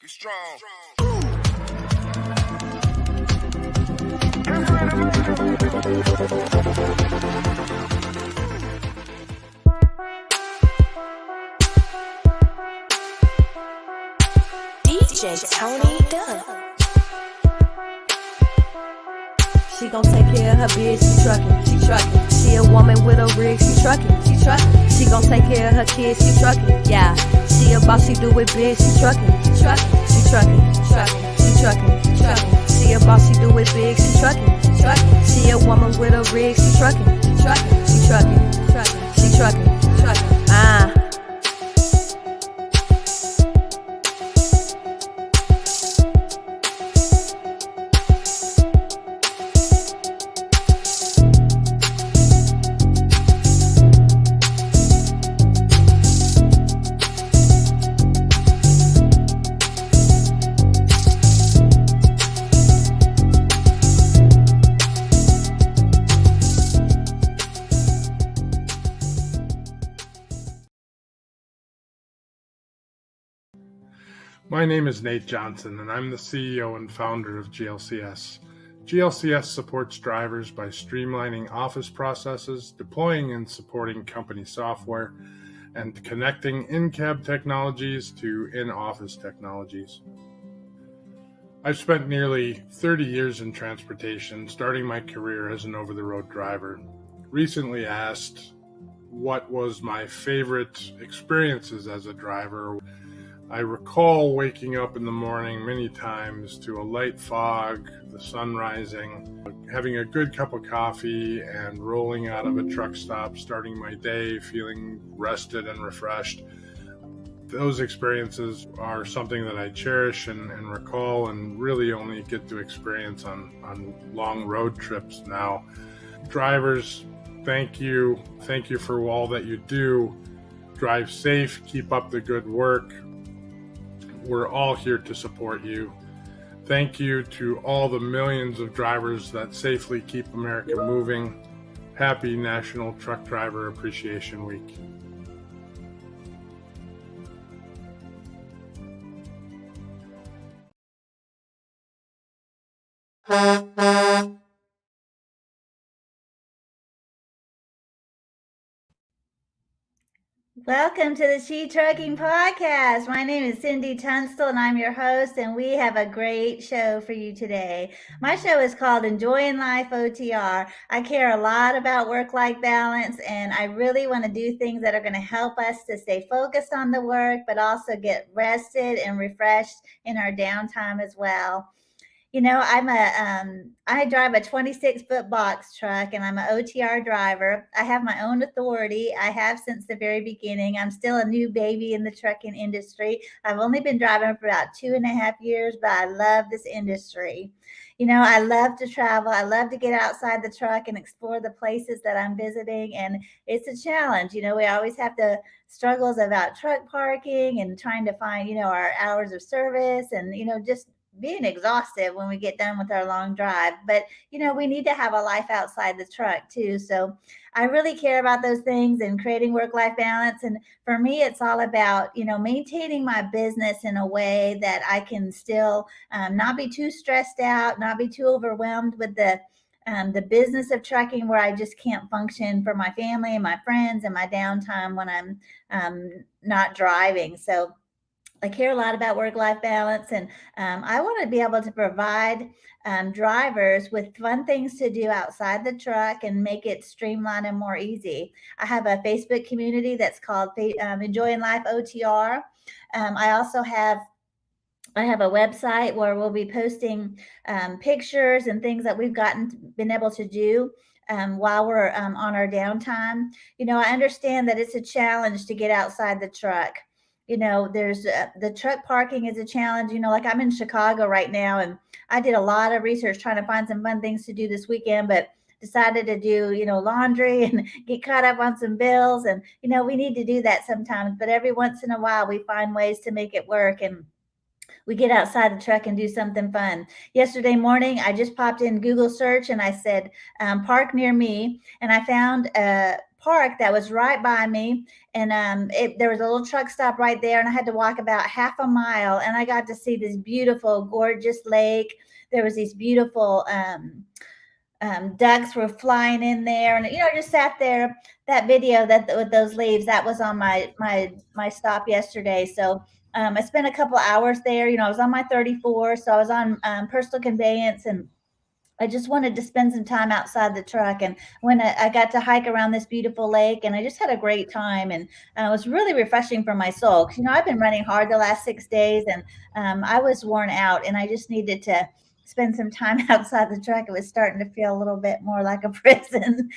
be strong. DJ Tony Duck. She gon' take care of her bitch, she truckin'. She a woman with a rig, she truckin'. She gon' take care of her kids, she truckin'. Yeah, she a boss, she do it big, she truckin'. She truckin'. She a boss, she do it big, she truckin'. She a woman with a rig, she truckin'. She truckin'. My name is Nate Johnson, and I'm the CEO and founder of GLCS. GLCS supports drivers by streamlining office processes, deploying and supporting company software, and connecting in-cab technologies to in-office technologies. I've spent nearly 30 years in transportation, starting my career as an over-the-road driver. Recently asked what was my favorite experiences as a driver. I recall waking up in the morning many times to a light fog, the sun rising, having a good cup of coffee, and rolling out of a truck stop, starting my day feeling rested and refreshed. Those experiences are something that I cherish and recall and really only get to experience on long road trips now. Drivers, thank you. Thank you for all that you do. Drive safe, keep up the good work. We're all here to support you. Thank you to all the millions of drivers that safely keep America moving. Happy National Truck Driver Appreciation Week. Welcome to the She Trucking Podcast. My name is Cindy Tunstall and I'm your host, and we have a great show for you today. My show is called Enjoying Life OTR. I care a lot about work-life balance, and I really want to do things that are going to help us to stay focused on the work, but also get rested and refreshed in our downtime as well. You know, I drive a 26-foot box truck, and I'm an OTR driver. I have my own authority. I have since the very beginning. I'm still a new baby in the trucking industry. I've only been driving for about 2.5 years, but I love this industry. You know, I love to travel. I love to get outside the truck and explore the places that I'm visiting, and it's a challenge. You know, we always have the struggles about truck parking and trying to find, our hours of service and, just being exhausted when we get done with our long drive. But, we need to have a life outside the truck too. So I really care about those things and creating work-life balance. And for me, it's all about, maintaining my business in a way that I can still not be too stressed out, not be too overwhelmed with the business of trucking, where I just can't function for my family and my friends and my downtime when I'm not driving. So I care a lot about work-life balance, and I want to be able to provide drivers with fun things to do outside the truck and make it streamlined and more easy. I have a Facebook community that's called Enjoying Life OTR. I have a website where we'll be posting pictures and things that we've been able to do while we're on our downtime. I understand that it's a challenge to get outside the truck. There's the truck parking is a challenge. Like I'm in Chicago right now, and I did a lot of research trying to find some fun things to do this weekend, but decided to do, laundry and get caught up on some bills. And, we need to do that sometimes, but every once in a while we find ways to make it work. And we get outside the truck and do something fun. Yesterday morning, I just popped in Google search and I said, park near me. And I found a park that was right by me. And there was a little truck stop right there, and I had to walk about half a mile, and I got to see this beautiful, gorgeous lake. There was these beautiful ducks were flying in there, and just sat there. That video that with those leaves, that was on my stop yesterday. So I spent a couple hours there. I was on my 34, so I was on personal conveyance, and I just wanted to spend some time outside the truck. And when I got to hike around this beautiful lake, and I just had a great time, and it was really refreshing for my soul. 'Cause, I've been running hard the last 6 days, and I was worn out, and I just needed to spend some time outside the truck. It was starting to feel a little bit more like a prison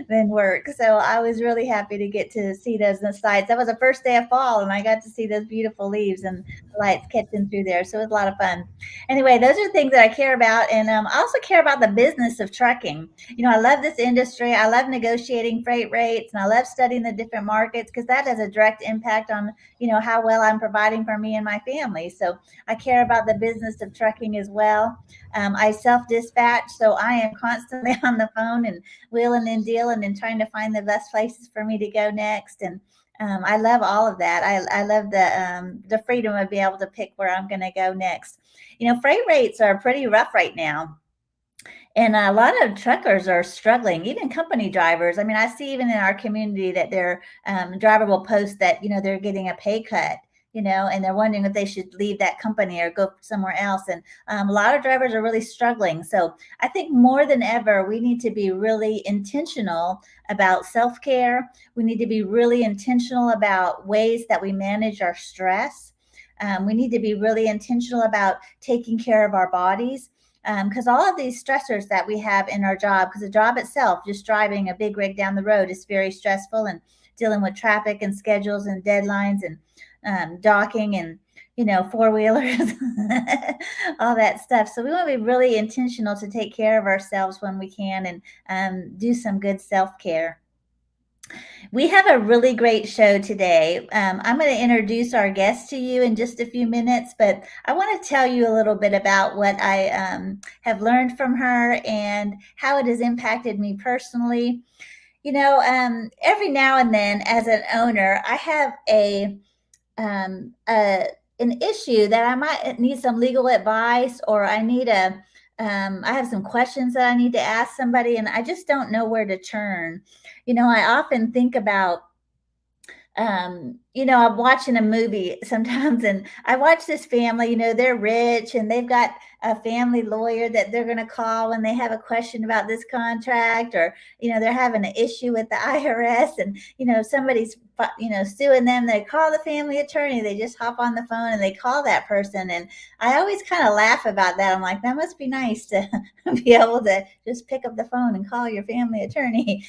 than work. So I was really happy to get to see those sights. That was the first day of fall, and I got to see those beautiful leaves and the lights catching through there. So it was a lot of fun. Anyway, those are things that I care about. And I also care about the business of trucking. I love this industry. I love negotiating freight rates, and I love studying the different markets, because that has a direct impact on, how well I'm providing for me and my family. So I care about the business of trucking as well. I self-dispatch, so I am constantly on the phone and wheeling and dealing and trying to find the best places for me to go next. And I love all of that. I love the freedom of being able to pick where I'm going to go next. Freight rates are pretty rough right now. And a lot of truckers are struggling, even company drivers. I mean, I see even in our community that their driver will post that, they're getting a pay cut, and they're wondering if they should leave that company or go somewhere else. And a lot of drivers are really struggling. So I think more than ever, we need to be really intentional about self-care. We need to be really intentional about ways that we manage our stress. We need to be really intentional about taking care of our bodies. Because all of these stressors that we have in our job, because the job itself, just driving a big rig down the road, is very stressful, and dealing with traffic and schedules and deadlines and docking and, four-wheelers, all that stuff. So we want to be really intentional to take care of ourselves when we can, and do some good self-care. We have a really great show today. I'm going to introduce our guest to you in just a few minutes, but I want to tell you a little bit about what I have learned from her and how it has impacted me personally. Every now and then, as an owner, I have an issue that I might need some legal advice, or I need I have some questions that I need to ask somebody, and I just don't know where to turn. I often think about, I'm watching a movie sometimes, and I watch this family, they're rich, and they've got a family lawyer that they're going to call when they have a question about this contract, or, they're having an issue with the IRS, and, somebody's, suing them. They call the family attorney. They just hop on the phone and they call that person. And I always kind of laugh about that. I'm like, that must be nice to be able to just pick up the phone and call your family attorney.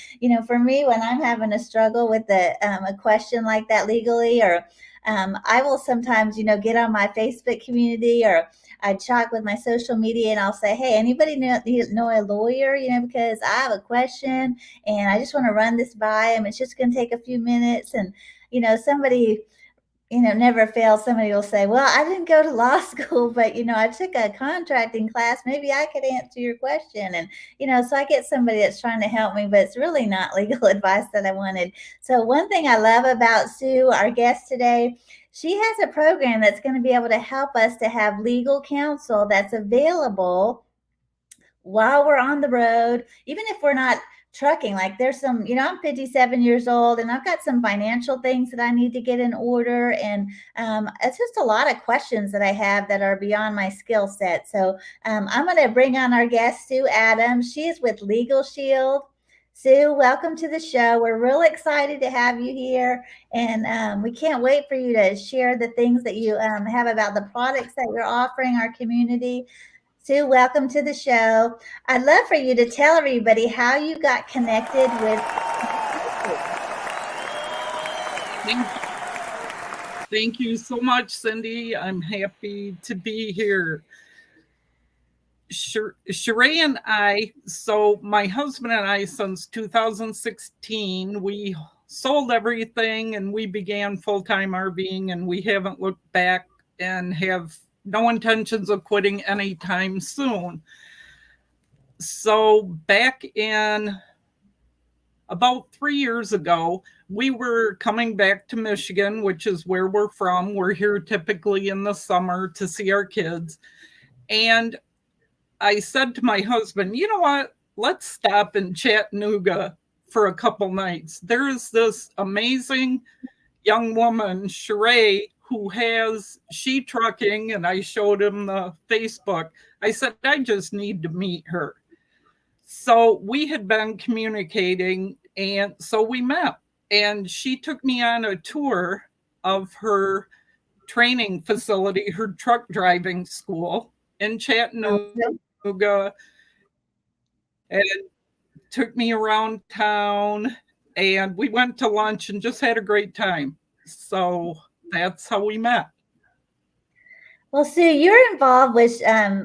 For me, when I'm having a struggle with a question like that legally, or I will sometimes, get on my Facebook community, or I chat with my social media, and I'll say, hey, anybody know a lawyer, because I have a question and I just want to run this by him. It's just going to take a few minutes. And, somebody, never fails. Somebody will say, well, I didn't go to law school, but, I took a contracting class. Maybe I could answer your question. And, so I get somebody that's trying to help me, but it's really not legal advice that I wanted. So one thing I love about Sue, our guest today, she has a program that's going to be able to help us to have legal counsel that's available while we're on the road, even if we're not trucking. Like, there's some, I'm 57 years old, and I've got some financial things that I need to get in order. And it's just a lot of questions that I have that are beyond my skill set. So I'm going to bring on our guest, Sue Adams. She is with Legal Shield. Sue, welcome to the show. We're real excited to have you here, and we can't wait for you to share the things that you have about the products that you're offering our community. Sue, welcome to the show. I'd love for you to tell everybody how you got connected with. Thank you so much, Cindy. I'm happy to be here. Sheree and I, so my husband and I, since 2016, we sold everything and we began full-time RVing, and we haven't looked back and have no intentions of quitting anytime soon. So back in about 3 years ago, we were coming back to Michigan, which is where we're from. We're here typically in the summer to see our kids. And I said to my husband, you know what? Let's stop in Chattanooga for a couple nights. There is this amazing young woman, Sheree, who has she trucking, and I showed him the Facebook. I said, I just need to meet her. So we had been communicating, and so we met. And she took me on a tour of her training facility, her truck driving school in Chattanooga, and took me around town, and we went to lunch and just had a great time. So that's how we met. Well, Sue, you're involved with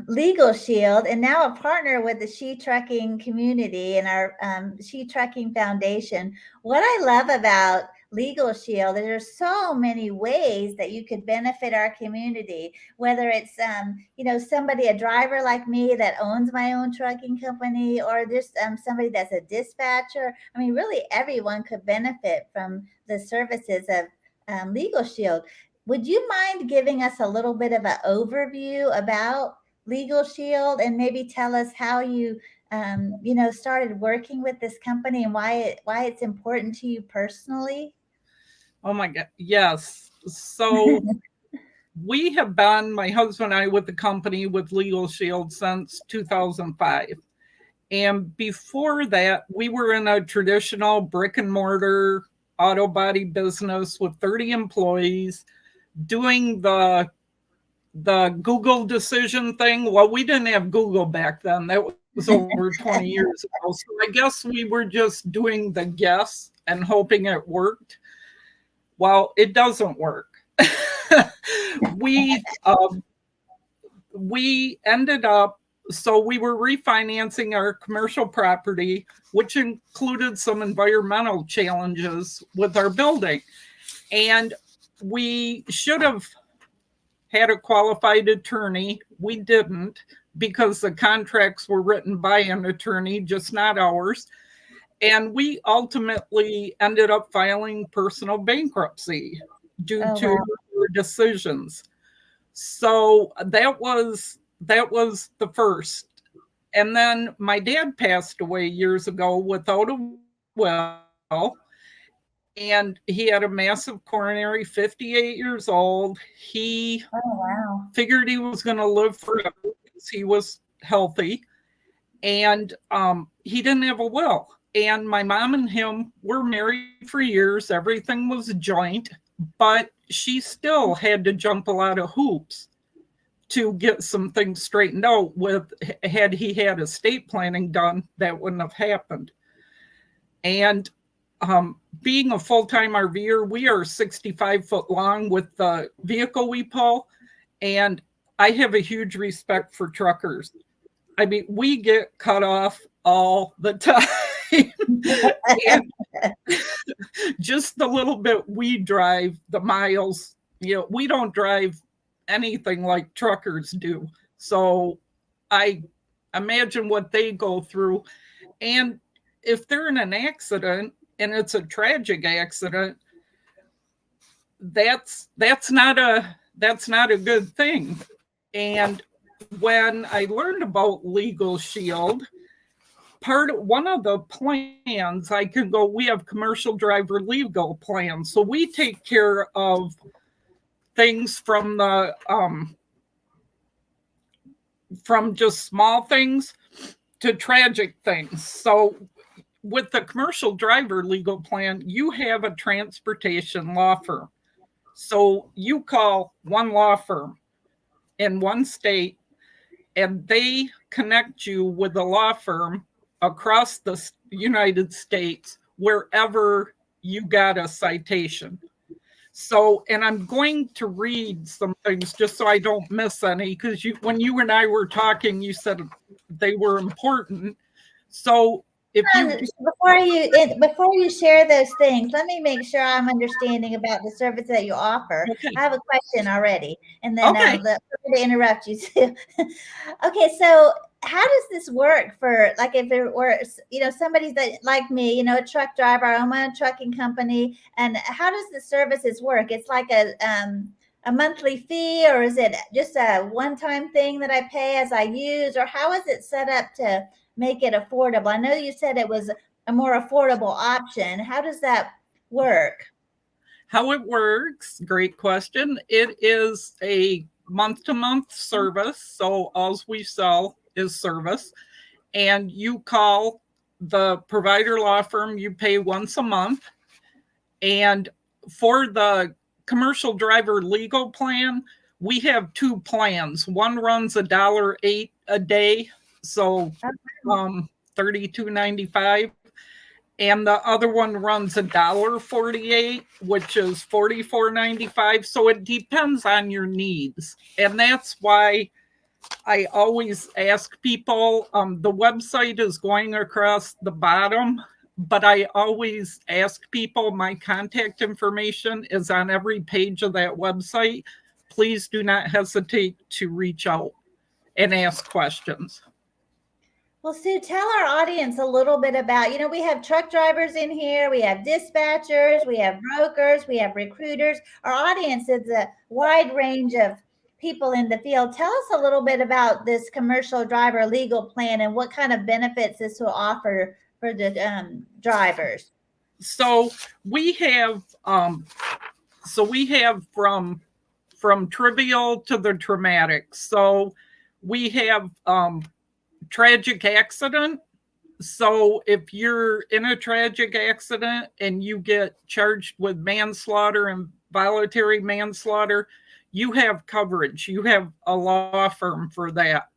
Legal Shield and now a partner with the She Trucking community and our She Trucking Foundation. What I love about Legal Shield is there's so many ways that you could benefit our community, whether it's, somebody, a driver like me that owns my own trucking company, or just somebody that's a dispatcher. I mean, really everyone could benefit from the services of Legal Shield. Would you mind giving us a little bit of an overview about Legal Shield and maybe tell us how you, started working with this company and why it's important to you personally? Oh my God, yes. So we have been, my husband and I, with the company with Legal Shield since 2005. And before that, we were in a traditional brick and mortar auto body business with 30 employees, doing the Google decision thing. Well, we didn't have Google back then. That was over 20 years ago. So I guess we were just doing the guess and hoping it worked. Well, it doesn't work. We ended up, so we were refinancing our commercial property, which included some environmental challenges with our building. And we should have had a qualified attorney. We didn't, because the contracts were written by an attorney, just not ours. And we ultimately ended up filing personal bankruptcy due to our decisions. So that was the first. And then my dad passed away years ago without a will. And he had a massive coronary, 58 years old. He figured he was going to live forever because he was healthy. And he didn't have a will. And my mom and him were married for years. Everything was joint. But she still had to jump a lot of hoops to get some things straightened out. Had he had estate planning done, that wouldn't have happened. And being a full-time RVer, we are 65 foot long with the vehicle we pull. And I have a huge respect for truckers. I mean, we get cut off all the time. And just the little bit we drive, the miles, we don't drive anything like truckers do. So I imagine what they go through. And if they're in an accident and it's a tragic accident, that's not a good thing. And when I learned about Legal Shield, one of the plans, I can go, we have commercial driver legal plans. So we take care of things from the from just small things to tragic things. So with the commercial driver legal plan, you have a transportation law firm. So you call one law firm in one state, and they connect you with a law firm across the United States, wherever you got a citation. So, and I'm going to read some things just so I don't miss any, because when you and I were talking, you said they were important. So if you Before you share those things, let me make sure I'm understanding about the service that you offer. okay, I have a question already, and then okay. let me to interrupt you too. Okay, so how does this work for like if it were somebody that like me, a truck driver, I own my own trucking company, and how does the services work? It's like a monthly fee, or is it just a one-time thing that I pay as I use, or how is it set up to make it affordable? I know you said it was a more affordable option. How does that work? How it works, great question. It is a month-to-month service, so all we sell is service. And you call the provider law firm, you pay once a month. And for the commercial driver legal plan, we have two plans. One runs $1.08 a day, so $32.95. And the other one runs $1.48, which is $44.95. So it depends on your needs. And that's why I always ask people, the website is going across the bottom, but I always ask people, my contact information is on every page of that website. Please do not hesitate to reach out and ask questions. Well, Sue, tell our audience a little bit about, we have truck drivers in here, we have dispatchers, we have brokers, we have recruiters. Our audience is a wide range of people in the field. Tell us a little bit about this commercial driver legal plan and what kind of benefits this will offer for the drivers. So we have from trivial to the traumatic. So we have tragic accident. So if you're in a tragic accident and you get charged with manslaughter and voluntary manslaughter, you have coverage. You have a law firm for that.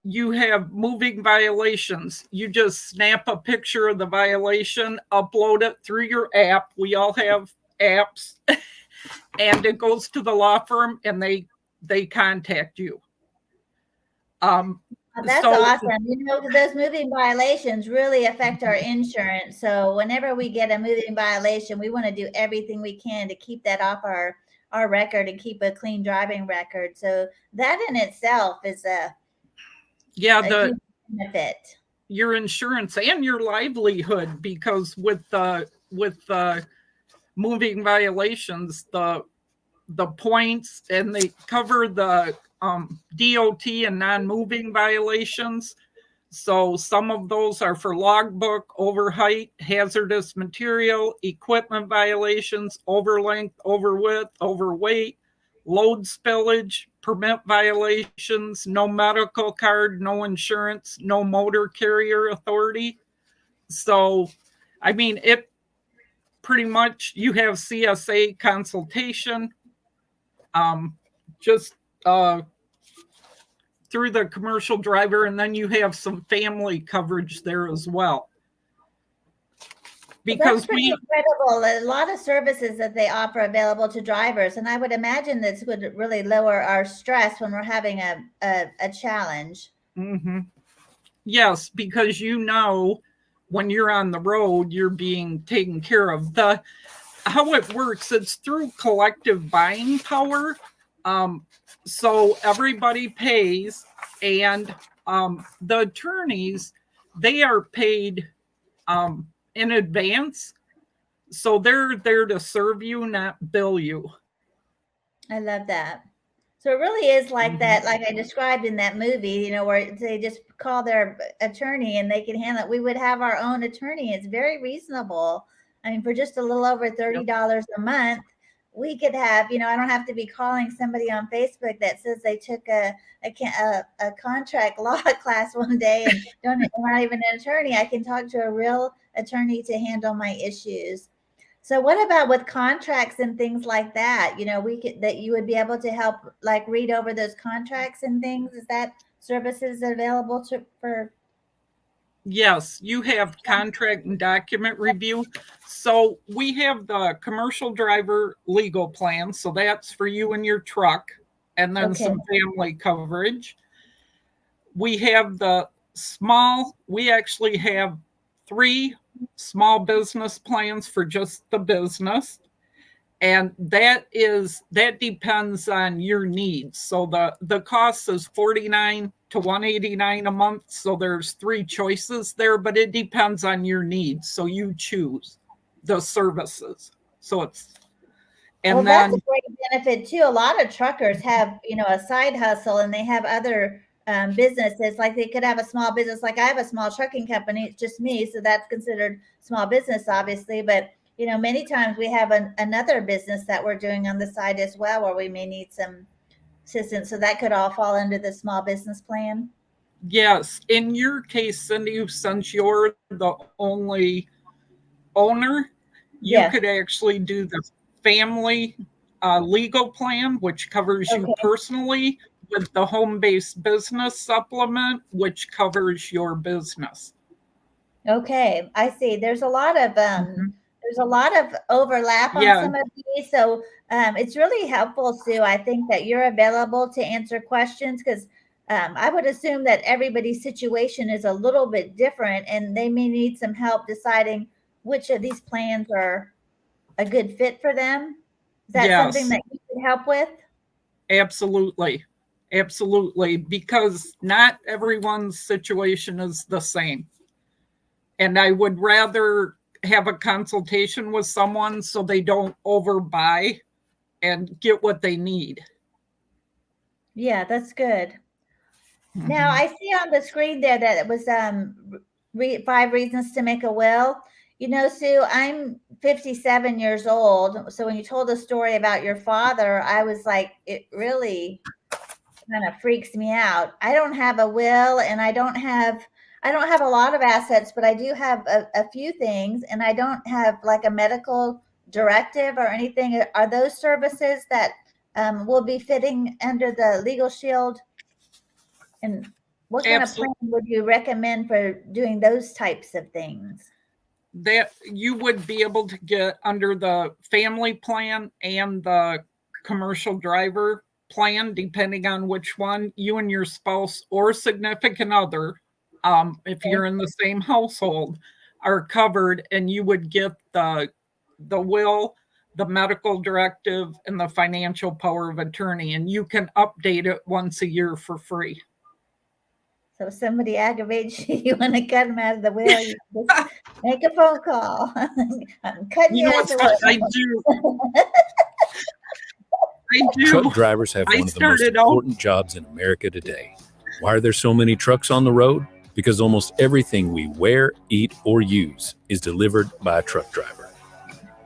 You have moving violations. You just snap a picture of the violation, upload it through your app. We all have apps. And it goes to the law firm and they contact you. That's awesome. Those moving violations really affect our insurance. So whenever we get a moving violation, we want to do everything we can to keep that off our record and keep a clean driving record. So that in itself is a huge benefit. Your insurance and your livelihood, because with moving violations, the points, and they cover the DOT and non-moving violations. So some of those are for logbook, over height, hazardous material, equipment violations, over length, over width, overweight, load spillage, permit violations, no medical card, no insurance, no motor carrier authority. So, I mean, it pretty much, you have CSA consultation, just through the commercial driver, and then you have some family coverage there as well. Because that's pretty incredible. A lot of services that they offer available to drivers, and I would imagine this would really lower our stress when we're having a challenge. Mm-hmm. Yes, because when you're on the road, you're being taken care of. How it works, it's through collective buying power. So everybody pays, and the attorneys, they are paid in advance. So they're there to serve you, not bill you. I love that. So it really is like that, like I described in that movie, where they just call their attorney and they can handle it. We would have our own attorney. It's very reasonable. I mean, for just a little over $30 a month, we could have, I don't have to be calling somebody on Facebook that says they took a contract law class one day and not even an attorney. I can talk to a real attorney to handle my issues. So what about with contracts and things like that? That you would be able to help, like, read over those contracts and things. Is that services available for? Yes, you have contract and document review. So we have the commercial driver legal plan. So that's for you and your truck, and then some family coverage. We have the We actually have 3 small business plans for just the business. And that depends on your needs. So the cost is $49 to $189 a month. So there's 3 choices there, but it depends on your needs. So you choose the services. So Well, that's a great benefit too. A lot of truckers have, a side hustle, and they have other businesses. Like they could have a small business. Like I have a small trucking company. It's just me, so that's considered small business, obviously. But many times we have another business that we're doing on the side as well, where we may need some assistance. So that could all fall under the small business plan. Yes. In your case, Cindy, since you're the only owner, you could actually do the family legal plan, which covers you personally, with the home-based business supplement, which covers your business. Okay, I see. There's a lot of overlap on some of these, so it's really helpful, Sue. I think that you're available to answer questions, because I would assume that everybody's situation is a little bit different, and they may need some help deciding which of these plans are a good fit for them. Is that something that you could help with? Absolutely. Absolutely. Because not everyone's situation is the same. And I would rather have a consultation with someone so they don't overbuy and get what they need. Yeah, that's good. Mm-hmm. Now I see on the screen there that it was 5 reasons to make a will. Sue, I'm 57 years old. So when you told the story about your father, I was like, it really kind of freaks me out. I don't have a will, and I don't have a lot of assets, but I do have a few things, and I don't have like a medical directive or anything. Are those services that will be fitting under the Legal Shield? And what kind of plan would you recommend for doing those types of things? That you would be able to get under the family plan and the commercial driver plan, depending on which one you and your spouse or significant other, if you're in the same household, are covered, and you would get the will, the medical directive, and the financial power of attorney, and you can update it once a year for free. So if somebody aggravates you, you want to cut them out of the will, you just make a phone call. I'm cutting you out of the will. I do. Truck drivers have one of the most important jobs in America today. Why are there so many trucks on the road? Because almost everything we wear, eat, or use is delivered by a truck driver.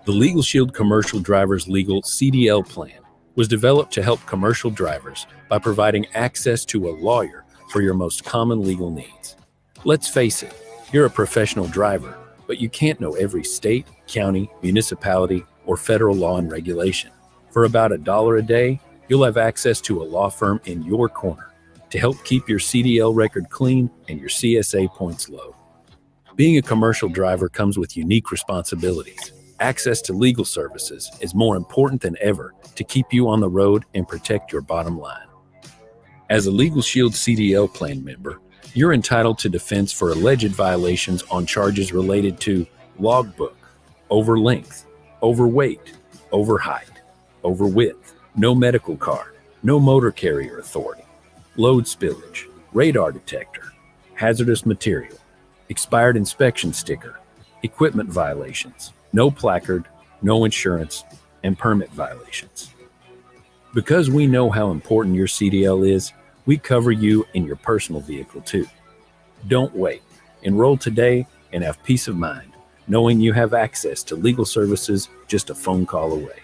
The Legal Shield Commercial Drivers Legal CDL plan was developed to help commercial drivers by providing access to a lawyer for your most common legal needs. Let's face it, you're a professional driver, but you can't know every state, county, municipality, or federal law and regulation. For about $1 a day, you'll have access to a law firm in your corner to help keep your CDL record clean and your CSA points low. Being a commercial driver comes with unique responsibilities. Access to legal services is more important than ever to keep you on the road and protect your bottom line. As a Legal Shield CDL plan member, you're entitled to defense for alleged violations on charges related to logbook, over length, overweight, over height, over width, no medical card, no motor carrier authority, load spillage, radar detector, hazardous material, expired inspection sticker, equipment violations, no placard, no insurance, and permit violations. Because we know how important your CDL is, we cover you in your personal vehicle too. Don't wait. Enroll today and have peace of mind, knowing you have access to legal services just a phone call away.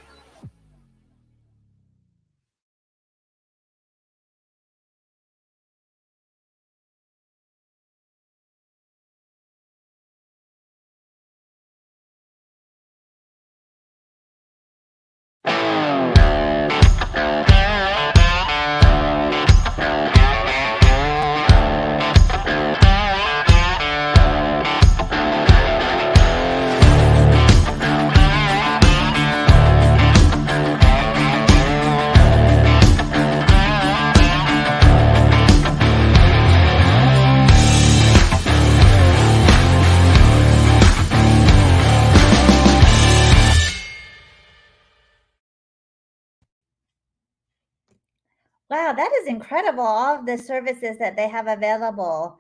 Wow, that is incredible. All of the services that they have available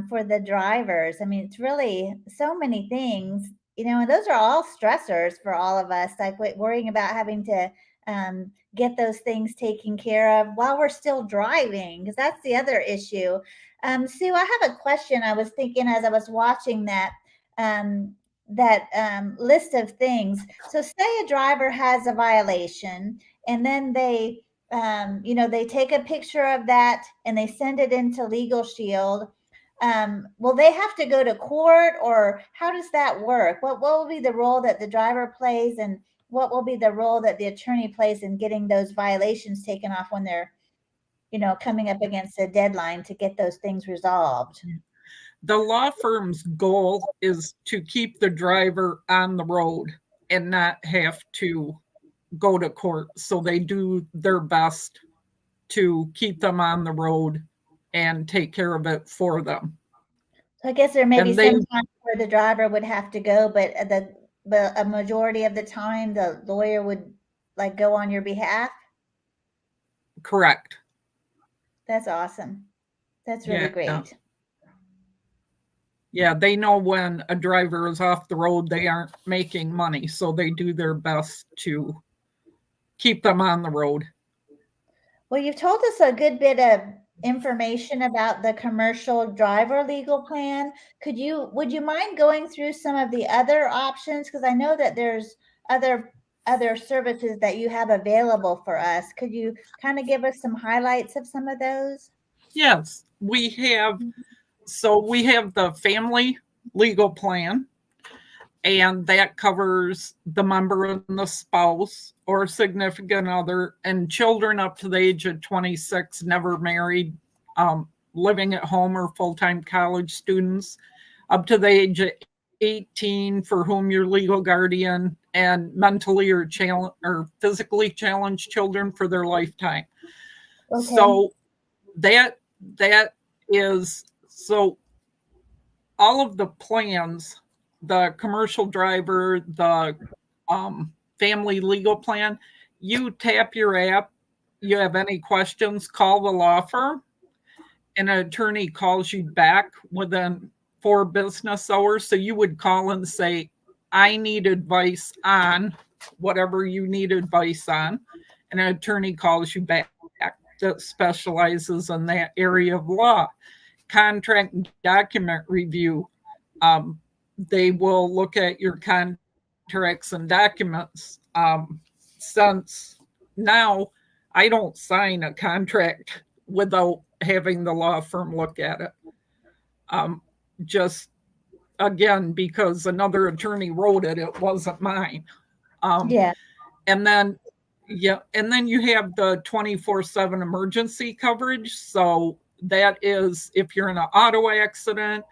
for the drivers. I mean, it's really so many things, and those are all stressors for all of us, like worrying about having to get those things taken care of while we're still driving, because that's the other issue. Sue, I have a question. I was thinking as I was watching that list of things. So say a driver has a violation and then they take a picture of that and they send it into Legal Shield. Will they have to go to court, or how does that work? What will be the role that the driver plays, and what will be the role that the attorney plays in getting those violations taken off when they're, coming up against a deadline to get those things resolved? The law firm's goal is to keep the driver on the road and not have to go to court. So they do their best to keep them on the road and take care of it for them. So I guess there may be some times where the driver would have to go, but a majority of the time the lawyer would go on your behalf. Correct. That's awesome. That's really great. Yeah, they know when a driver is off the road, they aren't making money. So they do their best to keep them on the road. Well, you've told us a good bit of information about the commercial driver legal plan. Would you mind going through some of the other options? Because I know that there's other services that you have available for us. Could you kind of give us some highlights of some of those? Yes, we have. So we have the family legal plan, and that covers the member and the spouse or significant other and children up to the age of 26, never married, living at home, or full-time college students up to the age of 18 for whom you're legal guardian, and mentally or physically challenged children for their lifetime. Okay. So that is, so all of the plans, the commercial driver, the family legal plan, you tap your app, you have any questions, call the law firm, and an attorney calls you back within 4 business hours. So you would call and say, I need advice on whatever you need advice on, and an attorney calls you back that specializes in that area of law. Contract and document review. They will look at your contracts and documents. Since now I don't sign a contract without having the law firm look at it. Just again, because another attorney wrote it, it wasn't mine. And then you have the 24/7 emergency coverage. So that is if you're in an auto accident,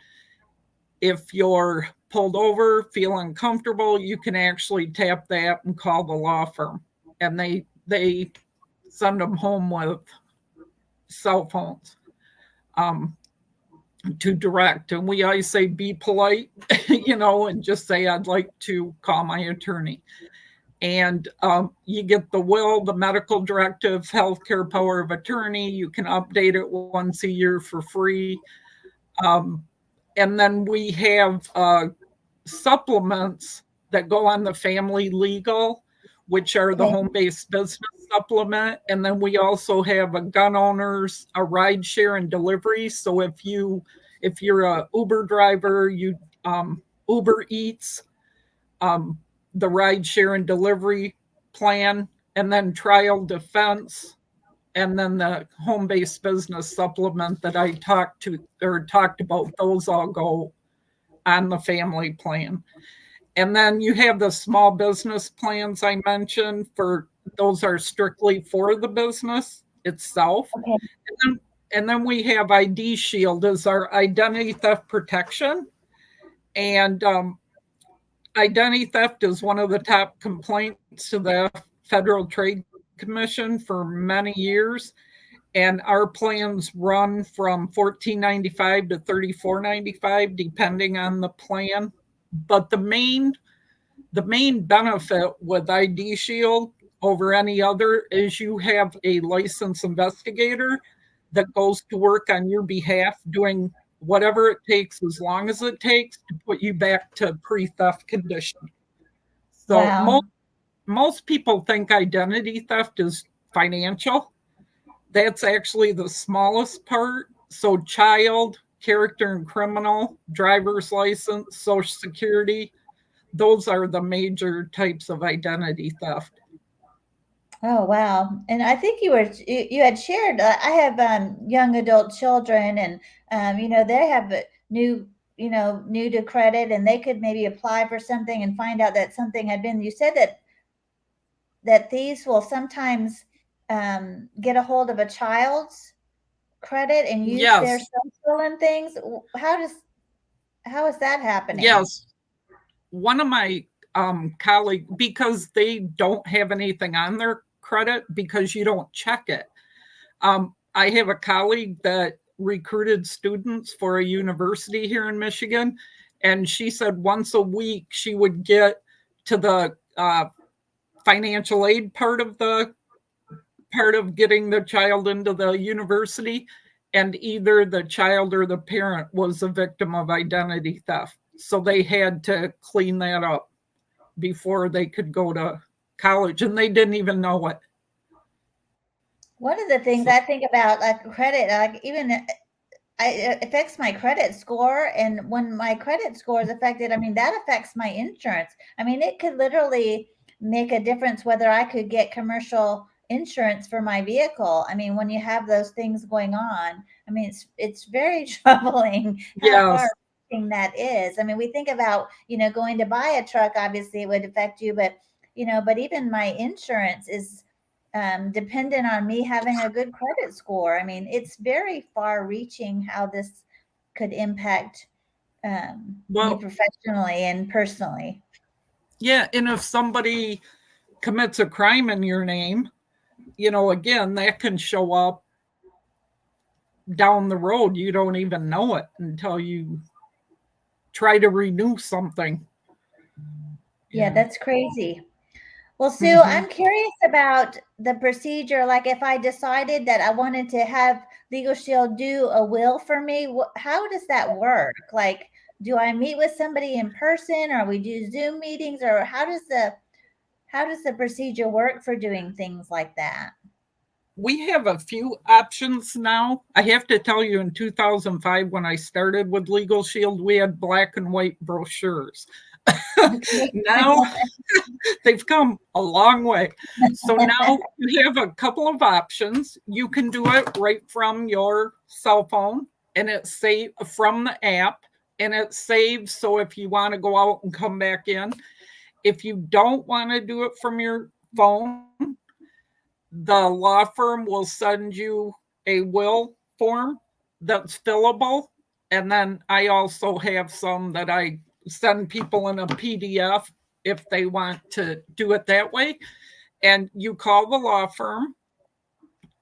if you're pulled over, feel uncomfortable, you can actually tap that and call the law firm, and they send them home with cell phones to direct. And we always say, be polite, and just say, I'd like to call my attorney. And you get the will, the medical directive, healthcare power of attorney. You can update it once a year for free. And then we have supplements that go on the family legal, which are the home-based business supplement. And then we also have a gun owners, a ride share and delivery. So if you're a Uber driver, you Uber Eats, the ride share and delivery plan, and then trial defense, and then the home-based business supplement that I talked about, those all go on the family plan. And then you have the small business plans I mentioned, those are strictly for the business itself. Okay. And then we have ID Shield as our identity theft protection. And identity theft is one of the top complaints to the Federal Trade Commission for many years. And our plans run from $14.95 to $34.95, depending on the plan. But the main benefit with ID Shield over any other is you have a licensed investigator that goes to work on your behalf, doing whatever it takes, as long as it takes, to put you back to pre-theft condition. So Wow. most people think identity theft is financial. That's actually the smallest part. So child, character and criminal, driver's license, social security, those are the major types of identity theft. Oh, wow. And I think you had shared, I have young adult children, and they have new to credit, and they could maybe apply for something and find out that something had been, you said that thieves will sometimes get a hold of a child's credit and use their Yes, social and things. How is that happening? yes. One of my colleagues, because they don't have anything on their credit because you don't check it. I have a colleague that recruited students for a university here in Michigan, and she said once a week she would get to the financial aid part of getting the child into the university, and either the child or the parent was a victim of identity theft. So they had to clean that up before they could go to college, and they didn't even know it. One of the things I think about, like credit, like even it affects my credit score. And when my credit score is affected, I mean, that affects my insurance. I mean, it could literally make a difference whether I could get commercial insurance for my vehicle. I mean, when you have those things going on, I mean, it's very troubling how Yes. far that is. I mean, we think about, going to buy a truck, obviously it would affect you, but even my insurance is dependent on me having a good credit score. I mean, it's very far reaching how this could impact me professionally and personally. Yeah. And if somebody commits a crime in your name, again, that can show up down the road. You don't even know it until you try to renew something. Yeah, that's crazy. Well, Sue, Mhm. I'm curious about the procedure. Like, if I decided that I wanted to have Legal Shield do a will for me, how does that work? Like, do I meet with somebody in person, or we do Zoom meetings, or how does the procedure work for doing things like that? We have a few options now. I have to tell you, in 2005, when I started with Legal Shield, we had black and white brochures. Now they've come a long way. So now you have a couple of options. You can do it right from your cell phone, and it's saved from the app, and it saves. So if you want to go out and come back in, if you don't want to do it from your phone, the law firm will send you a will form that's fillable. And then I also have some that I send people in a PDF if they want to do it that way. And you call the law firm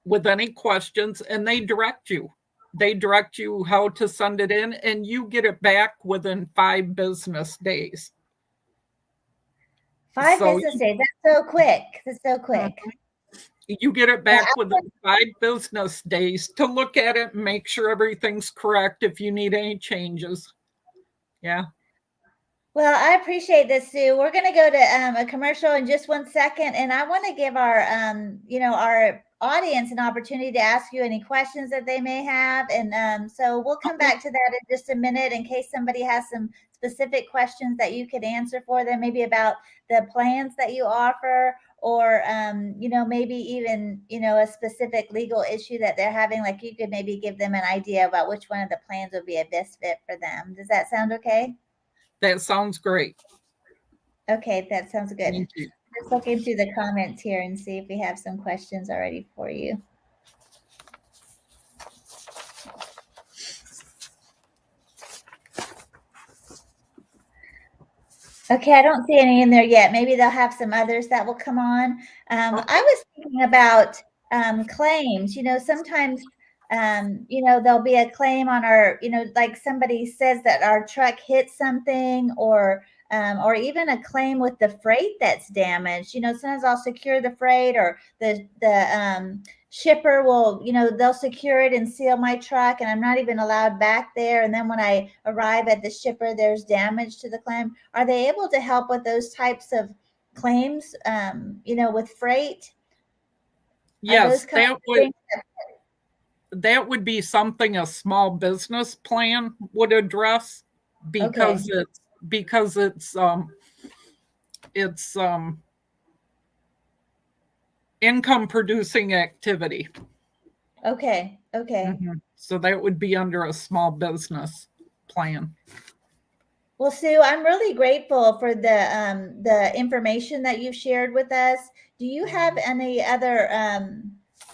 with any questions, and they direct you. They direct you how to send it in, and you get it back within 5 business days. 5 business days. That's so quick. That's so quick. You get it back within 5 business days to look at it and make sure everything's correct if you need any changes. Yeah. Well, I appreciate this, Sue. We're going to go to a commercial in just 1 second, and I want to give our audience an opportunity to ask you any questions that they may have, and so we'll come back to that in just a minute in case somebody has some specific questions that you could answer for them, maybe about the plans that you offer, or maybe even a specific legal issue that they're having. Like, you could maybe give them an idea about which one of the plans would be a best fit for them. Does that sound okay? That sounds great. Okay, that sounds good. Thank you. Just looking through the comments here and see if we have some questions already for you. Okay, I don't see any in there yet. Maybe they'll have some others that will come on. I was thinking about claims. Sometimes there'll be a claim on our, like somebody says that our truck hit something, or or even a claim with the freight that's damaged. Sometimes I'll secure the freight, or the shipper will, they'll secure it and seal my truck, and I'm not even allowed back there. And then when I arrive at the shipper, there's damage to the claim. Are they able to help with those types of claims, with freight? Yes, that would be something a small business plan would address, because it's income producing activity. Okay. So that would be under a small business plan. Well, Sue, I'm really grateful for the information that you've shared with us. Do you have any other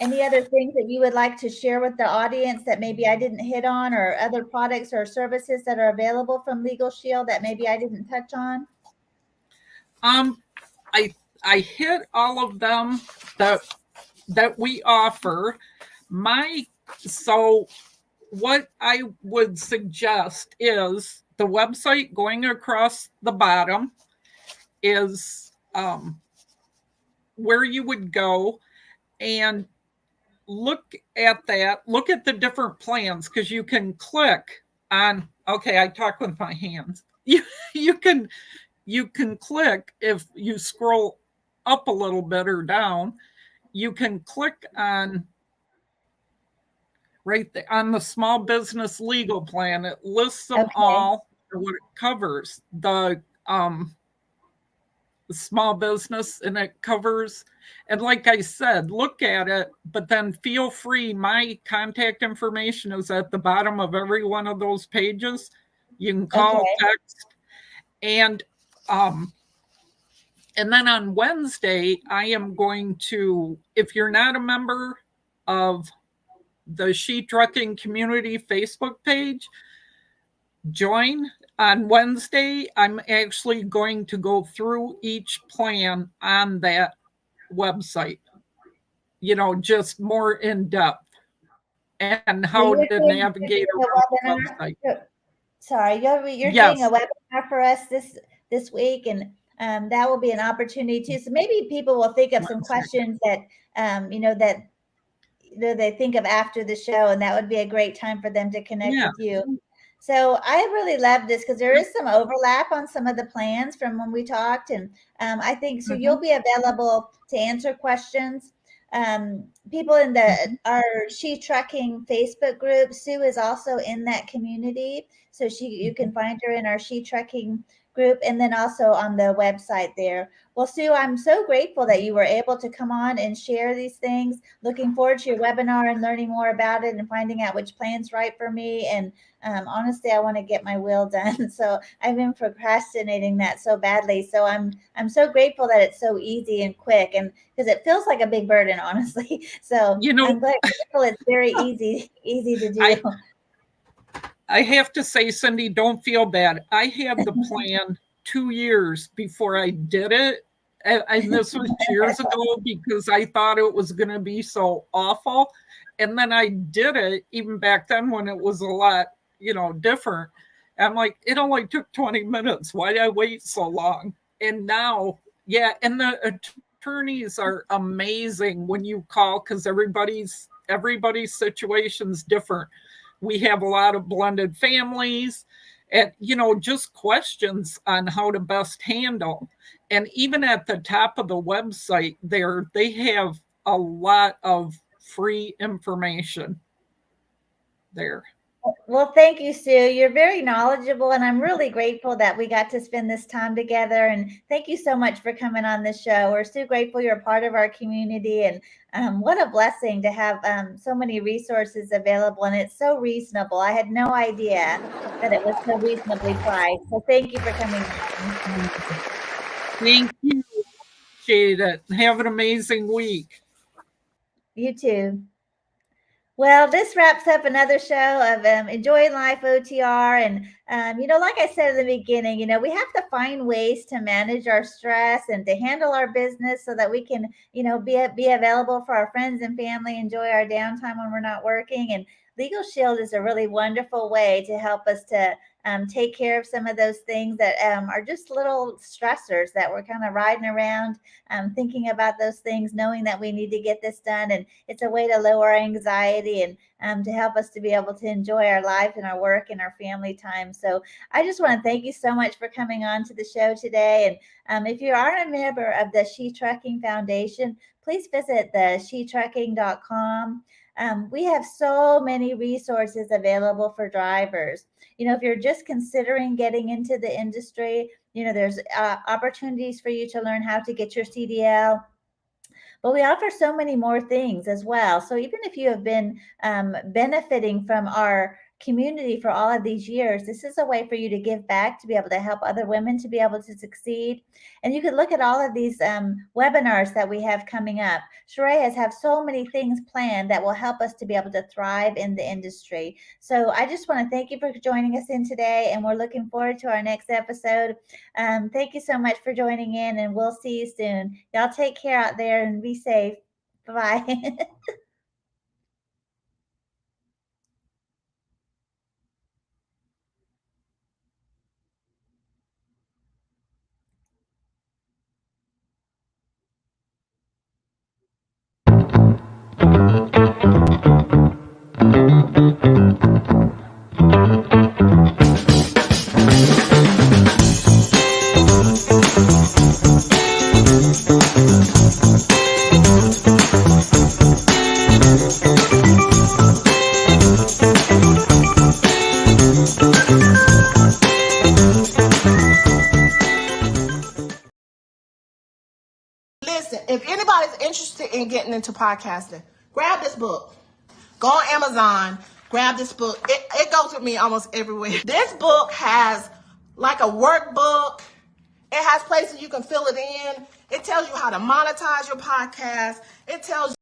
things that you would like to share with the audience that maybe I didn't hit on, or other products or services that are available from Legal Shield that maybe I didn't touch on? I hit all of them that we offer. So what I would suggest is the website going across the bottom is where you would go and look at the different plans, because you can click on, okay, I talk with my hands. You can click, if you scroll up a little bit or down, you can click on right there on the small business legal plan. It lists them all, what it covers, the small business, and it covers, and like I said, look at it, but then feel free. My contact information is at the bottom of every one of those pages. You can call, text, and then on Wednesday, I am going to, if you're not a member of the She Trucking Community Facebook page, join. On Wednesday, I'm actually going to go through each plan on that website, just more in depth, and how to navigate around the website. Sorry, you're doing a webinar for us this week, and that will be an opportunity too. So maybe people will think of some questions that they think of after the show, and that would be a great time for them to connect with you. So I really love this, because there is some overlap on some of the plans from when we talked, and I think so. You'll be available to answer questions. People in our She Trucking Facebook group, Sue is also in that community, so you can find her in our She Trucking group, and then also on the website there. Well, Sue, I'm so grateful that you were able to come on and share these things. Looking forward to your webinar and learning more about it and finding out which plan's right for me. And honestly, I want to get my will done. So I've been procrastinating that so badly. So I'm so grateful that it's so easy and quick, and because it feels like a big burden, honestly. So I'm grateful it's very easy to do. I have to say, Cindy, don't feel bad. I had the plan 2 years before I did it. And this was years ago, because I thought it was going to be so awful. And then I did it even back then when it was a lot, different. I'm like, it only took 20 minutes. Why did I wait so long? And now, and the attorneys are amazing when you call, because everybody's situation's different. We have a lot of blended families, and, just questions on how to best handle. And even at the top of the website there, they have a lot of free information there. Well, thank you, Sue. You're very knowledgeable, and I'm really grateful that we got to spend this time together. And thank you so much for coming on this show. We're so grateful you're a part of our community, and what a blessing to have so many resources available, and it's so reasonable. I had no idea that it was so reasonably priced. So thank you for coming on. Thank you. Appreciate it. Have an amazing week. You too. Well, this wraps up another show of Enjoying Life OTR. And, like I said in the beginning, we have to find ways to manage our stress and to handle our business so that we can, be available for our friends and family, enjoy our downtime when we're not working. And Legal Shield is a really wonderful way to help us to take care of some of those things that are just little stressors that we're kind of riding around, thinking about those things, knowing that we need to get this done. And it's a way to lower our anxiety and to help us to be able to enjoy our life and our work and our family time. So I just want to thank you so much for coming on to the show today. And if you aren't a member of the She Trucking Foundation, please visit the shetrucking.com. We have so many resources available for drivers. If you're just considering getting into the industry, there's opportunities for you to learn how to get your CDL. But we offer so many more things as well. So even if you have been benefiting from our community for all of these years, this is a way for you to give back, to be able to help other women to be able to succeed. And you could look at all of these webinars that we have coming up. Sheree has so many things planned that will help us to be able to thrive in the industry. So I just want to thank you for joining us in today, and we're looking forward to our next episode. Thank you so much for joining in, and we'll see you soon. Y'all take care out there and be safe. Bye-bye. Listen, if anybody's interested in getting into podcasting, grab this book. Go on Amazon, grab this book. It goes with me almost everywhere. This book has like a workbook. It has places you can fill it in. It tells you how to monetize your podcast. It tells